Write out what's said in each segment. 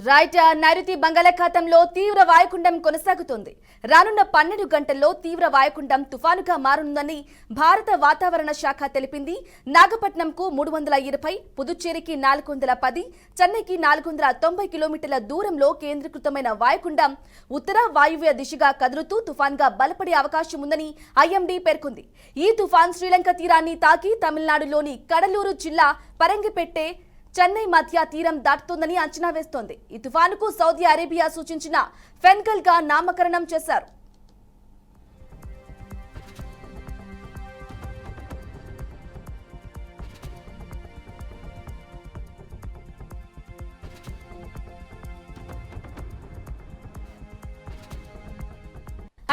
Right నైరుతి బంగాళాఖాతంలో తీవ్ర వాయుగుండం కొనసాగుతోంది. రానున్న 12 గంటల్లో తీవ్ర వాయుగుండం తుఫానుగా మారనుందని భారత వాతావరణ శాఖ తెలిపింది. నాగపట్నంకు 320, పుదుచ్చేరికి 410, చెన్నైకి 490 కిలోమీటర్ల దూరంలో కేంద్రీకృతమైన వాయుగుండం ఉత్తర వాయువ్య దిశగా కదులుతూ తుఫాన్గా బలపడే అవకాశం ఉందని ఐఎండీ పేర్కొంది. ఈ తుఫాన్ శ్రీలంక తీరాన్ని తాకి తమిళనాడులోని కడలూరు జిల్లా పరంగిపెట్టే చెన్నై మధ్య తీరం దాటుతోందని అంచనా వేస్తోంది. ఈ తుఫానుకు సౌదీ అరేబియా సూచించిన ఫెన్గల్ గా నామకరణం చేశారు.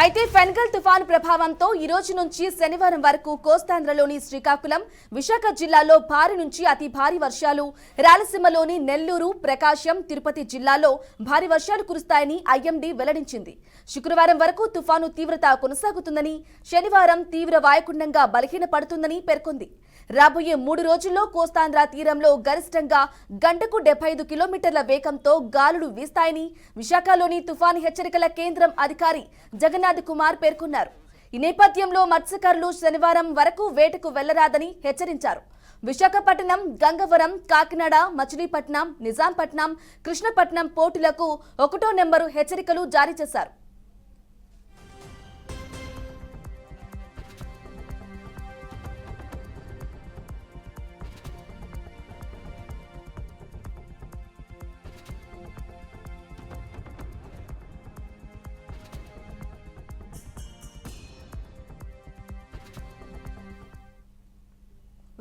అయితే ఫెన్గల్ తుఫాను ప్రభావంతో ఈ రోజు నుంచి శనివారం వరకు కోస్తాంధ్రలోని శ్రీకాకుళం, విశాఖ జిల్లాలో భారీ నుంచి అతి భారీ వర్షాలు, రాయలసీమలోని నెల్లూరు, ప్రకాశం, తిరుపతి జిల్లాలో భారీ వర్షాలు కురుస్తాయని ఐఎండీ వెల్లడించింది. శుక్రవారం వరకు తుఫాను తీవ్రత కొనసాగుతుందని, శనివారం తీవ్ర వాయుగుండంగా బలహీనపడుతుందని పేర్కొంది. రాబోయే 3 రోజుల్లో కోస్తాంధ్ర తీరంలో గరిష్టంగా గంటకు 75 కిలోమీటర్ల వేగంతో గాలులు వీస్తాయని విశాఖలోని తుఫాను హెచ్చరికల కేంద్రం అధికారి జగన్నాథ్ కుమార్ పేర్కొన్నారు. ఈ నేపథ్యంలో మత్స్యకారులు శనివారం వరకు వేటకు వెళ్లరాదని హెచ్చరించారు. విశాఖపట్నం, గంగవరం, కాకినాడ, మచిలీపట్నం, నిజాంపట్నం, కృష్ణపట్నం పోర్టులకు 1వ నెంబరు హెచ్చరికలు జారీ చేశారు.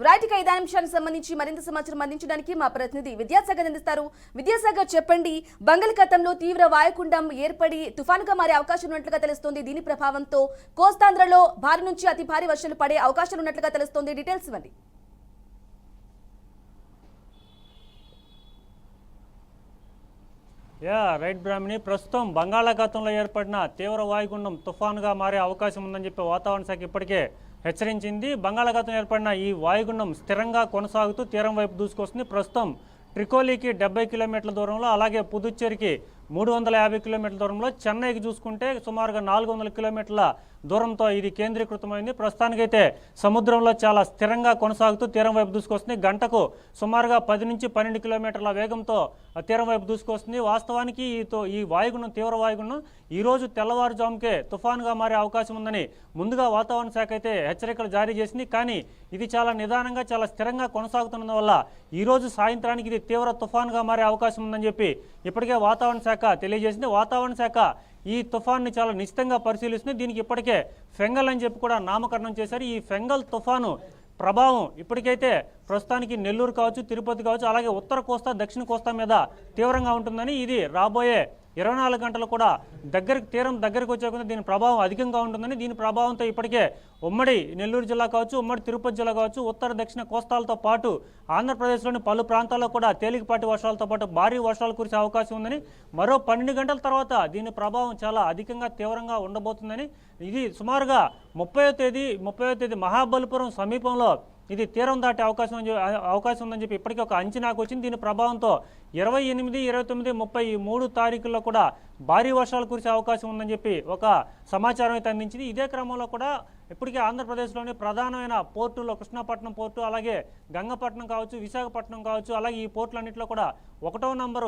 రైట్ గా 5 నిమిషాలకు సంబంధించి మరింత సమాచారం అందించడానికి మా ప్రతినిధి విద్యాసాగర్ అందిస్తారు. విద్యాసాగర్ చెప్పండి, బంగాళాఖాతంలో తీవ్ర వాయుగుండం ఏర్పడి తుఫానుగా మారే అవకాశం ఉన్నట్లుగా తెలుస్తోంది. దీని ప్రభావంతో కోస్తాంధ్రలో భారీ నుంచి అతి భారీ వర్షాలు పడే అవకాశాలు ఉన్నట్లుగా తెలుస్తోంది. డీటెయిల్స్ ఇవ్వండి. రైట్ బ్రాహ్మణి, ప్రస్తుతం బంగాళాఖాతంలో ఏర్పడిన తీవ్ర వాయుగుండం తుఫానుగా మారే అవకాశం ఉందని చెప్పి వాతావరణ శాఖ ఇప్పటికే హెచ్చరించింది. బంగాళాఖాతం ఏర్పడిన ఈ వాయుగుండం స్థిరంగా కొనసాగుతూ తీరం వైపు దూసుకొస్తుంది. ప్రస్తుతం ట్రికోలీకి 70 కిలోమీటర్ల దూరంలో, అలాగే పుదుచ్చేరికి 350 కిలోమీటర్ల దూరంలో, చెన్నైకి చూసుకుంటే సుమారుగా 400 కిలోమీటర్ల దూరంతో ఇది కేంద్రీకృతమైంది. ప్రస్తుతానికైతే సముద్రంలో చాలా స్థిరంగా కొనసాగుతూ తీరం వైపు దూసుకొస్తుంది. గంటకు సుమారుగా 10 నుంచి 12 కిలోమీటర్ల వేగంతో తీరం వైపు దూసుకొస్తుంది. వాస్తవానికి ఈ వాయుగుండం, తీవ్ర వాయుగుండం ఈరోజు తెల్లవారుజాముకే తుఫానుగా మారే అవకాశం ఉందని ముందుగా వాతావరణ శాఖ అయితే హెచ్చరికలు జారీ చేసింది. కానీ ఇది చాలా నిదానంగా, చాలా స్థిరంగా కొనసాగుతున్నందు వల్ల ఈరోజు సాయంత్రానికి ఇది తీవ్ర తుఫానుగా మారే అవకాశం ఉందని చెప్పి ఇప్పటికే వాతావరణ శాఖ తెలియజేసింది. వాతావరణ శాఖ ఈ తుఫాన్ని చాలా నిశ్చితంగా పరిశీలిస్తుంది. దీనికి ఇప్పటికే ఫెంగల్ అని చెప్పి కూడా నామకరణం చేశారు. ఈ ఫెంగల్ తుఫాను ప్రభావం ఇప్పటికైతే ప్రస్తుతానికి నెల్లూరు కావచ్చు, తిరుపతి కావచ్చు, అలాగే ఉత్తర కోస్తా, దక్షిణ కోస్తా మీద తీవ్రంగా ఉంటుందని, ఇది రాబోయే 24 గంటలు కూడా తీరం దగ్గరికి వచ్చే కొద్దీ దీని ప్రభావం అధికంగా ఉంటుందని, దీని ప్రభావంతో ఇప్పటికే ఉమ్మడి నెల్లూరు జిల్లా కావచ్చు, ఉమ్మడి తిరుపతి జిల్లా కావచ్చు, ఉత్తర దక్షిణ కోస్తాలతో పాటు ఆంధ్రప్రదేశ్లోని పలు ప్రాంతాల్లో కూడా తేలికపాటి వర్షాలతో పాటు భారీ వర్షాలు కురిసే అవకాశం ఉందని, మరో 12 గంటల తర్వాత దీని ప్రభావం చాలా అధికంగా తీవ్రంగా ఉండబోతుందని, ఇది సుమారుగా 30వ తేదీ మహాబలిపురం సమీపంలో ఇది తీరం దాటే అవకాశం ఉందని చెప్పి ఇప్పటికీ ఒక అంచనాకు వచ్చింది. దీని ప్రభావంతో 28, 29, 30 ఈ 3 తారీఖుల్లో కూడా భారీ వర్షాలు కురిసే అవకాశం ఉందని చెప్పి ఒక సమాచారం అయితే అందించింది. ఇదే క్రమంలో కూడా ఇప్పటికే ఆంధ్రప్రదేశ్లోని ప్రధానమైన పోర్టుల్లో కృష్ణపట్నం పోర్టు, అలాగే గంగపట్నం కావచ్చు, విశాఖపట్నం కావచ్చు, అలాగే ఈ పోర్టులన్నింటిలో కూడా 1వ నంబరు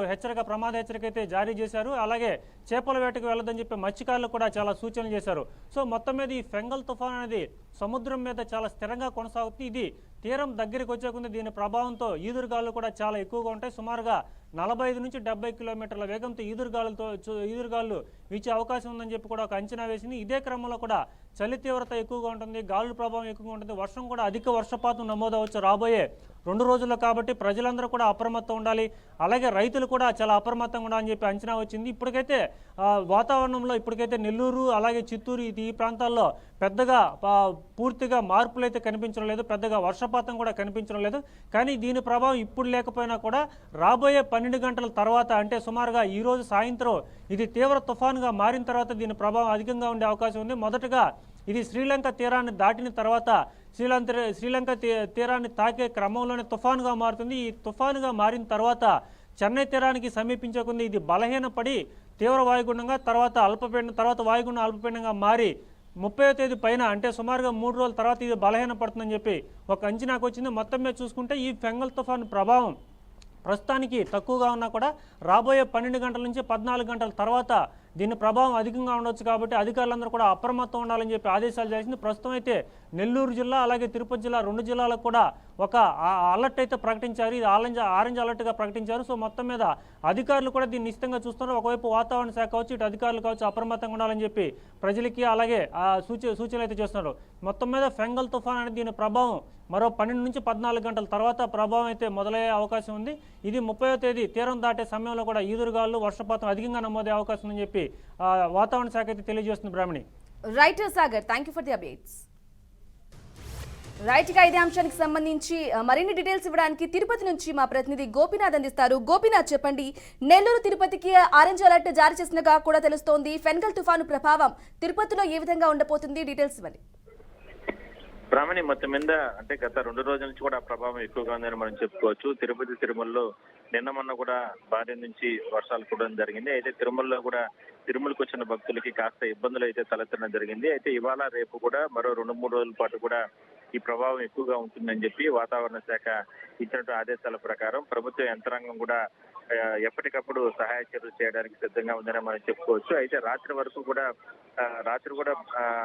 ప్రమాద హెచ్చరిక అయితే జారీ చేశారు. అలాగే చేపల వేటకు వెళ్ళదని చెప్పి మత్స్యకారులు కూడా చాలా సూచనలు చేశారు. సో మొత్తం మీద ఈ ఫెంగల్ తుఫాన్ అనేది సముద్రం మీద చాలా స్థిరంగా కొనసాగుతుంది. ఇది తీరం దగ్గరికి వచ్చేకుంది. దీని ప్రభావంతో ఈదురుగాలు కూడా చాలా ఎక్కువగా ఉంటాయి. సుమారుగా 45 నుంచి 70 కిలోమీటర్ల వేగంతో ఈదురుగాలు వీచే అవకాశం ఉందని చెప్పి కూడా ఒక అంచనా వేసింది. ఇదే క్రమంలో కూడా చలి తీవ్రత ఎక్కువగా ఉంటుంది, గాలుల ప్రభావం ఎక్కువగా ఉంటుంది, వర్షం కూడా అధిక వర్షపాతం నమోదవచ్చు రాబోయే 2 రోజుల్లో. కాబట్టి ప్రజలందరూ కూడా అప్రమత్తం ఉండాలి, అలాగే రైతులు కూడా చాలా అప్రమత్తంగా ఉండాలని చెప్పి అంచనా వచ్చింది. ఇప్పటికైతే వాతావరణంలో నెల్లూరు, అలాగే చిత్తూరు ఈ ప్రాంతాల్లో పెద్దగా పూర్తిగా మార్పులు అయితే కనిపించడం లేదు, పెద్దగా వర్షపాతం కూడా కనిపించడం లేదు. కానీ దీని ప్రభావం ఇప్పుడు లేకపోయినా కూడా రాబోయే 12 గంటల తర్వాత, అంటే సుమారుగా ఈరోజు సాయంత్రం ఇది తీవ్ర తుఫానుగా మారిన తర్వాత దీని ప్రభావం అధికంగా ఉండే అవకాశం ఉంది. మొదటగా ఇది శ్రీలంక తీరాన్ని దాటిన తర్వాత శ్రీలంక తీరాన్ని తాకే క్రమంలోనే తుఫానుగా మారుతుంది. ఈ తుఫానుగా మారిన తర్వాత చెన్నై తీరానికి సమీపించే కొద్దీ ఇది బలహీనపడి తీవ్ర వాయుగుండంగా తర్వాత అల్పపీడనం తర్వాత వాయుగుండం అల్పపీడనంగా మారి 30వ తేదీ పైన అంటే సుమారుగా 3 రోజుల తర్వాత ఇది బలహీనపడుతుందని చెప్పి ఒక అంచనాకు వచ్చింది. మొత్తం మీద చూసుకుంటే ఈ ఫెంగల్ తుఫాను ప్రభావం ప్రస్తుతానికి తక్కువగా ఉన్నా కూడా రాబోయే 12 గంటల నుంచి 14 గంటల తర్వాత దీని ప్రభావం అధికంగా ఉండొచ్చు. కాబట్టి అధికారులందరూ కూడా అప్రమత్తం ఉండాలని చెప్పి ఆదేశాలు చేసింది. ప్రస్తుతం అయితే నెల్లూరు జిల్లా అలాగే తిరుపతి జిల్లా 2 జిల్లాలకు కూడా ఒక అలర్ట్ అయితే ప్రకటించారు. ఇది ఆరెంజ్ అలర్ట్గా ప్రకటించారు. సో మొత్తం మీద అధికారులు కూడా దీన్ని నిశ్చితంగా చూస్తున్నారు. ఒకవైపు వాతావరణ శాఖ కావచ్చు, ఇటు అధికారులు కావచ్చు అప్రమత్తంగా ఉండాలని చెప్పి ప్రజలకి అలాగే సూచనలు అయితే చేస్తున్నారు. మొత్తం మీద ఫెంగల్ తుఫాన్ అనేది దీని ప్రభావం మరో 12 నుంచి 14 గంటల తర్వాత ప్రభావం అయితే మొదలయ్యే అవకాశం ఉంది. ఇది 30వ తేదీ తీరం దాటే సమయంలో కూడా ఈదురుగాలు వర్షపాతం అధికంగా నమోదయ్యే అవకాశం ఉందని చెప్పి వాతావరణ శాఖ అయితే తెలియజేస్తుంది. Brahmani. Right Sagar, thank you for the updates. Right గా ఇదే అంశానికి సంబంధించి మరిన్ని డీటెయిల్స్ ఇవ్వడానికి తిరుపతి నుంచి మా ప్రతినిధి గోపీనాథ్ అందిస్తారు. గోపీనాథ్, చెప్పండి, నెల్లూరు తిరుపతికి ఆరెంజ్ అలర్ట్ జారీ చేసినగా కూడా తెలుస్తోంది. ఫెంగల్ తుఫాను ప్రభావం తిరుపతిలో ఏ విధంగా ఉండబోతుంది? డీటెయిల్స్ ఇవ్వండి. బ్రాహ్మణి, మొత్తం మీద అంటే గత 2 రోజుల నుంచి కూడా ప్రభావం ఎక్కువగా ఉందని మనం చెప్పుకోవచ్చు. తిరుపతి తిరుమలలో నిన్న మొన్న కూడా భారీ నుంచి వర్షాలు కురవడం జరిగింది. అయితే తిరుమలలో కూడా తిరుమలకు వచ్చిన భక్తులకి కాస్త ఇబ్బందులు అయితే తలెత్తడం జరిగింది. అయితే ఇవాళ రేపు కూడా మరో 2-3 రోజుల పాటు కూడా ఈ ప్రభావం ఎక్కువగా ఉంటుందని చెప్పి వాతావరణ శాఖ ఇచ్చినట్టు ఆదేశాల ప్రకారం ప్రభుత్వ యంత్రాంగం కూడా ఎప్పటికప్పుడు సహాయ చర్యలు చేయడానికి సిద్ధంగా ఉందని మనం చెప్పుకోవచ్చు. అయితే రాత్రి వరకు కూడా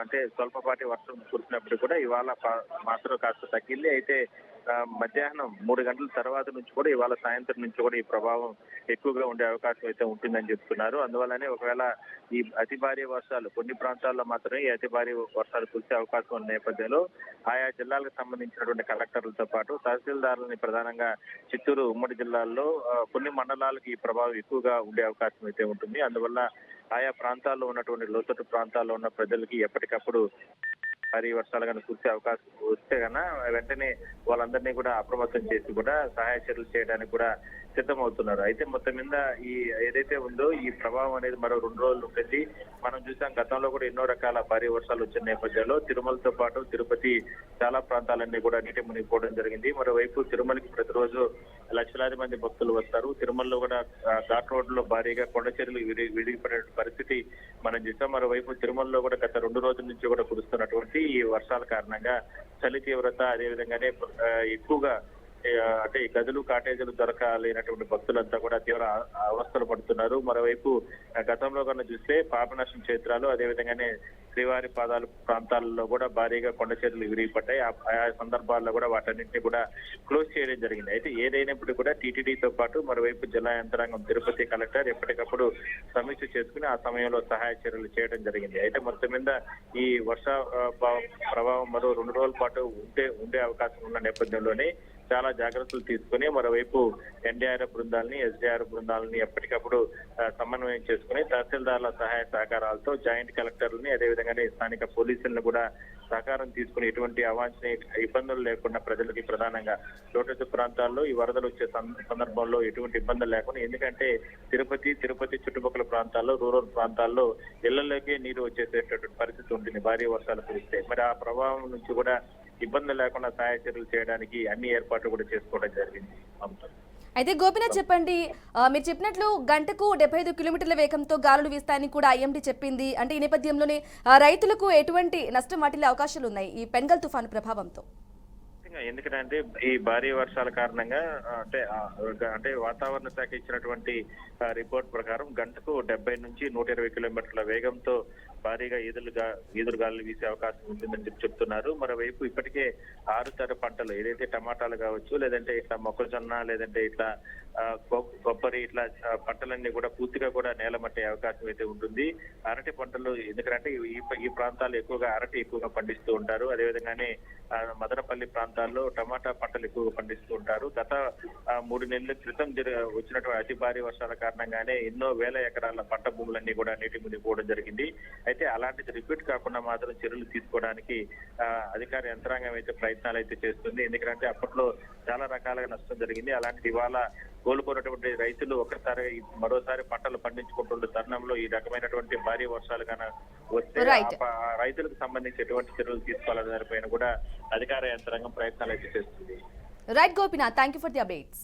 అంటే స్వల్పపాటి వర్షం కురిసినప్పుడు కూడా ఇవాళ మాత్రం కాస్త తగ్గింది. అయితే మధ్యాహ్నం 3 గంటల తర్వాత నుంచి కూడా ఇవాళ సాయంత్రం నుంచి కూడా ఈ ప్రభావం ఎక్కువగా ఉండే అవకాశం అయితే ఉంటుందని చెప్తున్నారు. అందువల్లనే ఒకవేళ ఈ అతి భారీ వర్షాలు కొన్ని ప్రాంతాల్లో మాత్రమే ఈ అతి భారీ వర్షాలు కురిసే అవకాశం ఉన్న నేపథ్యంలో ఆయా జిల్లాలకు సంబంధించినటువంటి కలెక్టర్లతో పాటు తహసీల్దారులని ప్రధానంగా చిత్తూరు ఉమ్మడి జిల్లాల్లో కొన్ని మండలాలకు ఈ ప్రభావం ఎక్కువగా ఉండే అవకాశం అయితే ఉంటుంది. అందువల్ల ఆయా ప్రాంతాల్లో ఉన్నటువంటి లోతట్టు ప్రాంతాల్లో ఉన్న ప్రజలకి ఎప్పటికప్పుడు భారీ వర్షాలు కనుక కురిసే అవకాశం వస్తే కన్నా వెంటనే వాళ్ళందరినీ కూడా అప్రమత్తం చేసి కూడా సహాయ చర్యలు చేయడానికి కూడా సిద్ధమవుతున్నారు. అయితే మొత్తం మీద ఈ ఏదైతే ఉందో ఈ ప్రభావం అనేది మరో 2 రోజులు ఉంటుంది. మనం చూసాం గతంలో కూడా ఎన్నో రకాల భారీ వర్షాలు వచ్చిన నేపథ్యంలో తిరుమలతో పాటు తిరుపతి చాలా ప్రాంతాలన్నీ కూడా నీటి మునిగిపోవడం జరిగింది. మరోవైపు తిరుమలకి ప్రతిరోజు లక్షలాది మంది భక్తులు వస్తారు. తిరుమలలో కూడా ఘాట్ రోడ్లో భారీగా కొండ చర్యలు విడిగిపడే పరిస్థితి మనం చూసాం. మరోవైపు తిరుమలలో కూడా గత 2 రోజుల నుంచి కూడా కురుస్తున్నటువంటి ఈ వర్షాల కారణంగా చలి తీవ్రత అదేవిధంగానే ఎక్కువగా అంటే ఈ గదులు కాటేజీలు దొరకలేనటువంటి భక్తులంతా కూడా తీవ్ర అవస్థలు పడుతున్నారు. మరోవైపు గతంలో కన్నా చూస్తే పాపనాశం క్షేత్రాలు అదేవిధంగానే శ్రీవారి పాదాలు ప్రాంతాలలో కూడా భారీగా కొండ చర్యలు విరిగిపడ్డాయి. ఆయా సందర్భాల్లో కూడా వాటన్నింటినీ కూడా క్లోజ్ చేయడం జరిగింది. అయితే ఏదైనప్పుడు కూడా టీటీడీతో పాటు మరోవైపు జిల్లా యంత్రాంగం తిరుపతి కలెక్టర్ ఎప్పటికప్పుడు సమీక్ష చేసుకుని ఆ సమయంలో సహాయ చర్యలు చేయడం జరిగింది. అయితే మొత్తం మీద ఈ వర్ష ప్రభావం మరో 2 రోజుల పాటు ఉండే అవకాశం ఉన్న నేపథ్యంలోనే చాలా జాగ్రత్తలు తీసుకుని మరోవైపు ఎన్డీఆర్ఎఫ్ బృందాలని ఎస్డీఆర్ఎఫ్ బృందాలని ఎప్పటికప్పుడు సమన్వయం చేసుకుని తహసీల్దార్ల సహాయ సహకారాలతో జాయింట్ కలెక్టర్లని అదేవిధంగానే స్థానిక పోలీసులను కూడా సహకారం తీసుకుని ఎటువంటి అవాంఛనీయ ఇబ్బందులు లేకుండా ప్రజలకి ప్రధానంగా లోతట్టు ప్రాంతాల్లో ఈ వరదలు వచ్చే సందర్భంలో ఎటువంటి ఇబ్బందులు లేకుండా ఎందుకంటే తిరుపతి చుట్టుపక్కల ప్రాంతాల్లో రూరల్ ప్రాంతాల్లో ఇళ్లలోకి నీరు వచ్చేసేటటువంటి పరిస్థితి ఉంటుంది భారీ వర్షాలు కురిస్తే. మరి ఆ ప్రభావం నుంచి కూడా ఇబ్బంది లేకుండా సహాయ చర్యలు చేయడానికి అన్ని ఏర్పాట్లు కూడా చేసుకోవడం జరిగింది. అయితే గోపీనాథ్, చెప్పండి, మీరు చెప్పినట్లు గంటకు 75 కిలోమీటర్ల వేగంతో గాలులు వీస్తాయని కూడా ఐఎండీ చెప్పింది. అంటే ఈ నేపథ్యంలోనే రైతులకు ఎటువంటి నష్టం వాటిల్లే అవకాశాలు ఉన్నాయి ఈ ఫెంగల్ తుఫాను ప్రభావంతో? ఎందుకంటే ఈ భారీ వర్షాల కారణంగా అంటే వాతావరణ శాఖ ఇచ్చినటువంటి రిపోర్ట్ ప్రకారం గంటకు 70 నుంచి 120 కిలోమీటర్ల వేగంతో భారీగా ఈదురుగాలు వీసే అవకాశం ఉంటుందని చెప్తున్నారు. మరోవైపు ఇప్పటికే 6 తర పంటలు ఏదైతే టమాటాలు కావచ్చు లేదంటే ఇట్లా మొక్కజొన్న లేదంటే ఇట్లా కొబ్బరి ఇట్లా పంటలన్నీ కూడా పూర్తిగా కూడా నేలమట్టే అవకాశం అయితే ఉంటుంది. అరటి పంటలు ఎందుకంటే ఈ ప్రాంతాలు ఎక్కువగా అరటి ఎక్కువగా పండిస్తూ ఉంటారు. అదేవిధంగానే మదనపల్లి ప్రాంతాల్లో టమాటా పంటలు ఎక్కువగా పండిస్తూ ఉంటారు. గత 3 నెలల క్రితం వచ్చినటువంటి అతి భారీ వర్షాల కారణంగానే ఎన్నో వేల ఎకరాల పంట భూములన్నీ కూడా నీటి మునిగిపోవడం జరిగింది. అయితే అలాంటిది రిపీట్ కాకుండా మాత్రం చర్యలు తీసుకోవడానికి అధికార యంత్రాంగం అయితే ప్రయత్నాలు అయితే చేస్తుంది. ఎందుకంటే అప్పట్లో చాలా రకాలుగా నష్టం జరిగింది. అలాంటిది ఇవాళ కోలుకున్నటువంటి రైతులు మరోసారి పంటలు పండించుకుంటున్న తరుణంలో ఈ రకమైనటువంటి భారీ వర్షాలు కన్నా వస్తే రైతులకు సంబంధించి ఎటువంటి చర్యలు తీసుకోవాలనే దానిపైన కూడా అధికార యంత్రాంగం ప్రయత్నాలు అయితే చేస్తుంది. Right Gopinath, thank you for the updates.